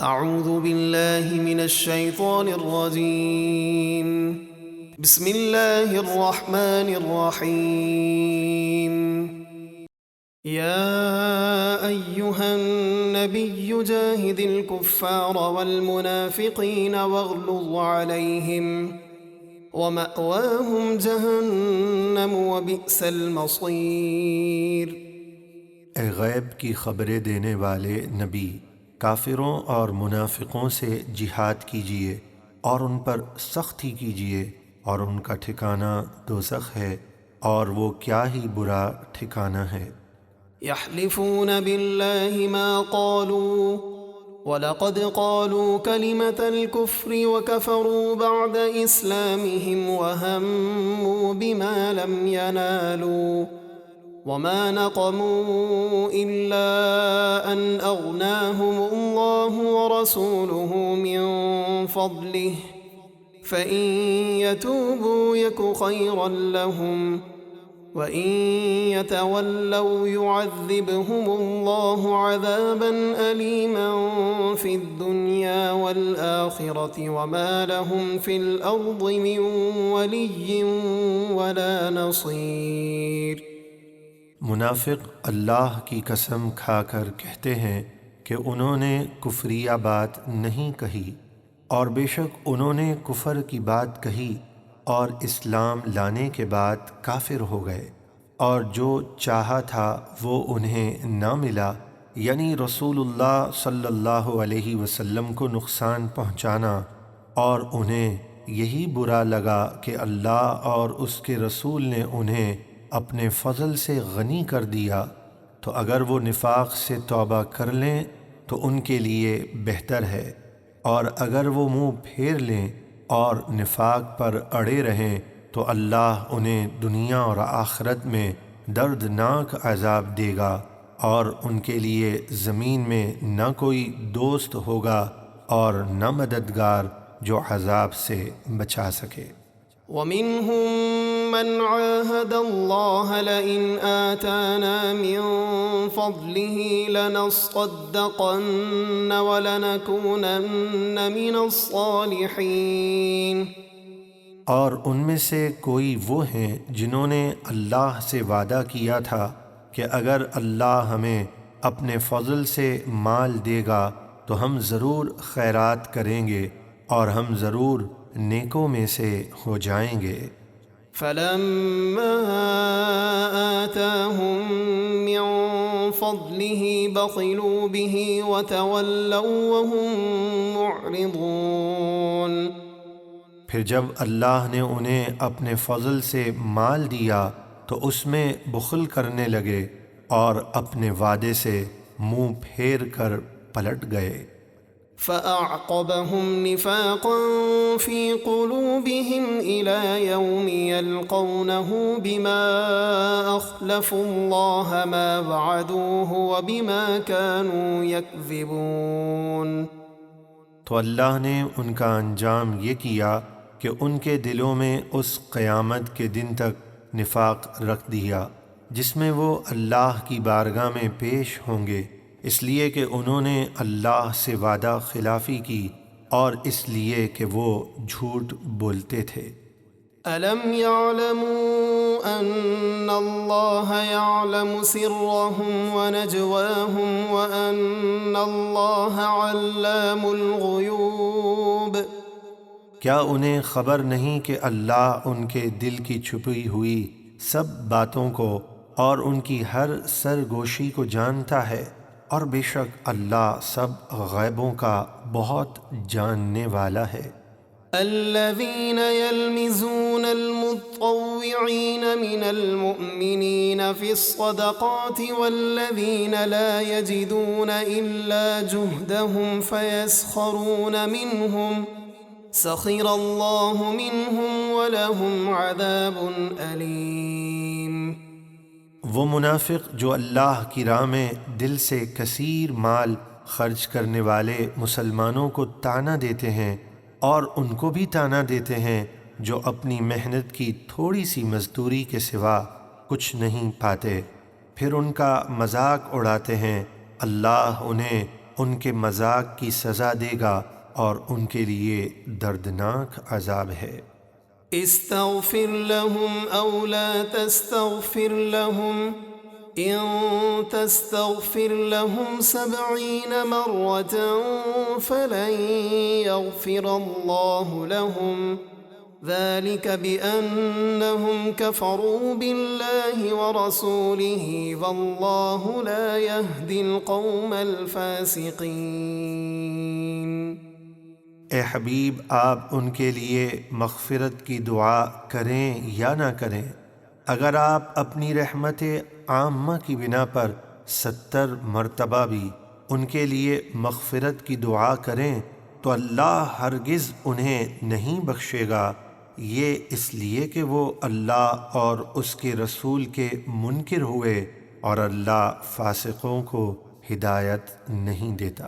اعوذ باللہ من الشیطان الرجیم بسم اللہ الرحمن الرحیم یا ایہا النبی جاہد الکفار والمنافقین واغلظ علیہم ومأواہم جہنم وبئس المصیر۔ اے غیب کی خبریں دینے والے نبی، کافروں اور منافقوں سے جہاد کیجیے اور ان پر سختی کیجیے، اور ان کا ٹھکانہ دوزخ ہے، اور وہ کیا ہی برا ٹھکانہ ہے۔ یحلفون باللہ ما قالوا وَلَقَدْ قَالُوا كَلِمَةَ الْكُفْرِ وَكَفَرُوا بَعْدَ إِسْلَامِهِمْ وَهَمُّوا بِمَا لَمْ يَنَالُوا وَمَا نَقَمُوا إِلَّا أَنْ أَغْنَاهُمُ اللَّهُ وَرَسُولُهُ مِنْ فَضْلِهِ فَإِنْ يَتُوبُوا يَكُ خَيْرًا لَهُمْ وَإِنْ يَتَوَلَّوْا يُعَذِّبْهُمُ اللَّهُ عَذَابًا أَلِيمًا فِي الدُّنْيَا وَالْآخِرَةِ وَمَا لَهُمْ فِي الْأَرْضِ مِنْ وَلِيٍّ وَلَا نَصِيرٍ۔ منافق اللہ کی قسم کھا کر کہتے ہیں کہ انہوں نے کفریہ بات نہیں کہی، اور بے شک انہوں نے کفر کی بات کہی اور اسلام لانے کے بعد کافر ہو گئے، اور جو چاہا تھا وہ انہیں نہ ملا، یعنی رسول اللہ صلی اللہ علیہ وسلم کو نقصان پہنچانا، اور انہیں یہی برا لگا کہ اللہ اور اس کے رسول نے انہیں اپنے فضل سے غنی کر دیا، تو اگر وہ نفاق سے توبہ کر لیں تو ان کے لیے بہتر ہے، اور اگر وہ منہ پھیر لیں اور نفاق پر اڑے رہیں تو اللہ انہیں دنیا اور آخرت میں دردناک عذاب دے گا، اور ان کے لیے زمین میں نہ کوئی دوست ہوگا اور نہ مددگار جو عذاب سے بچا سکے۔ وَمِنْهُمْ مَنْ عَاهَدَ اللَّهَ لَئِنْ آتَانَا مِنْ فَضْلِهِ لَنَصَّدَّقَنَّ وَلَنَكُونَنَّ مِنَ الصَّالِحِينَ۔ اور ان میں سے کوئی وہ ہیں جنہوں نے اللہ سے وعدہ کیا تھا کہ اگر اللہ ہمیں اپنے فضل سے مال دے گا تو ہم ضرور خیرات کریں گے اور ہم ضرور نیکوں میں سے ہو جائیں گے۔ فَلَمَّا آتَاهُم مِّن فَضْلِهِ بَخِلُوا بِهِ وَتَوَلَّوْا وَهُم مُّعْرِضُونَ۔ پھر جب اللہ نے انہیں اپنے فضل سے مال دیا تو اس میں بخل کرنے لگے اور اپنے وعدے سے منہ پھیر کر پلٹ گئے۔ فَأَعْقَبَهُمْ نِفَاقًا فِي قُلُوبِهِمْ إِلَى يَوْمِ يَلْقَوْنَهُ بِمَا أَخْلَفُوا اللَّهَ مَا وَعَدُوهُ وَبِمَا كَانُوا يَكْذِبُونَ۔ تو اللہ نے ان کا انجام یہ کیا کہ ان کے دلوں میں اس قیامت کے دن تک نفاق رکھ دیا جس میں وہ اللہ کی بارگاہ میں پیش ہوں گے، اس لیے کہ انہوں نے اللہ سے وعدہ خلافی کی اور اس لیے کہ وہ جھوٹ بولتے تھے۔ أَلَمْ يَعْلَمُوا أَنَّ اللَّهَ يَعْلَمُ سِرَّهُمْ وَنَجْوَاهُمْ وَأَنَّ اللَّهَ عَلَّامُ الْغُيُوبِ۔ کیا انہیں خبر نہیں کہ اللہ ان کے دل کی چھپی ہوئی سب باتوں کو اور ان کی ہر سرگوشی کو جانتا ہے، اور بے شک اللہ سب غیبوں کا بہت جاننے والا ہے۔ الذين يلمزون المتطوعين من المؤمنين في الصدقات والذين لا يجدون إلا جهدهم فيسخرون منهم سخر الله منهم ولهم عذاب أليم۔ وہ منافق جو اللہ کی راہ میں دل سے کثیر مال خرچ کرنے والے مسلمانوں کو طعنہ دیتے ہیں اور ان کو بھی طعنہ دیتے ہیں جو اپنی محنت کی تھوڑی سی مزدوری کے سوا کچھ نہیں پاتے، پھر ان کا مذاق اڑاتے ہیں، اللہ انہیں ان کے مذاق کی سزا دے گا اور ان کے لیے دردناک عذاب ہے۔ استغفر لهم أو لا تستغفر لهم إن تستغفر لهم 70 مرة فلن يغفر الله لهم ذلك بأنهم كفروا بالله ورسوله والله لا يهدي القوم الفاسقين۔ اے حبیب، آپ ان کے لیے مغفرت کی دعا کریں یا نہ کریں، اگر آپ اپنی رحمت عامہ کی بنا پر 70 مرتبہ بھی ان کے لیے مغفرت کی دعا کریں تو اللہ ہرگز انہیں نہیں بخشے گا، یہ اس لیے کہ وہ اللہ اور اس کے رسول کے منکر ہوئے، اور اللہ فاسقوں کو ہدایت نہیں دیتا۔